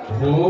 Hare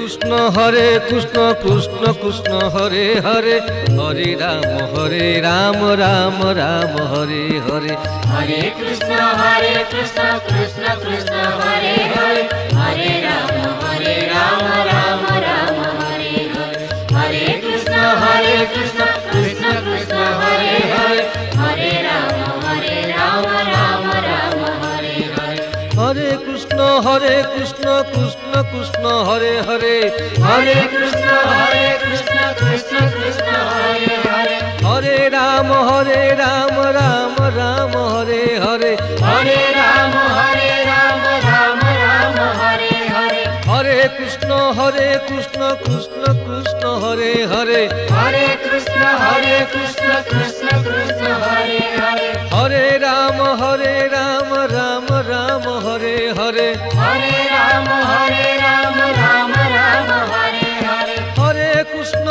Krishna Krishna Krishna Hare Hare, Hare Ram Ram Ram Hare Hare. Hare Krishna Krishna Krishna Hare Hare, Hare Ram Ram Ram Hare Hare. Hare Krishna Krishna Krishna Hare Hare, Hare Ram Ram Ram Hare Hare. Hare Krishna Krishna Krishna Hare Hare, Hare Krishna Krishna Krishna Hare Hare. Hare Ram Ram Ram Hare Hare. Hare Ram Ram Hare Hare. Hare Krishna Krishna Krishna Hare Hare. Hare Krishna Krishna Krishna Hare Hare. Hare Ram Ram Ram Hare Hare. Hare Ram Ram Hare Hare. Hare Krishna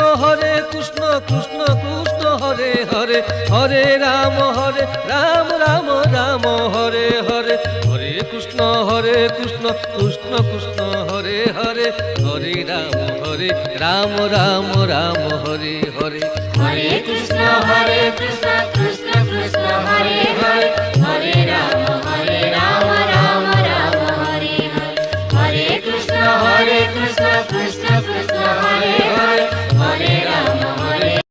Krishna Krishna Hare Hare. Hare Ram Ram Ram Hare Hare. Hare Krishna Krishna Krishna Hare Hare. Hare Ram Ram Ram Hare Hare. Hare Krishna Krishna Krishna Hare Hare. Hare Ram Ram Hare Hare. Hare Krishna Krishna Krishna Hare Hare. Hare Ram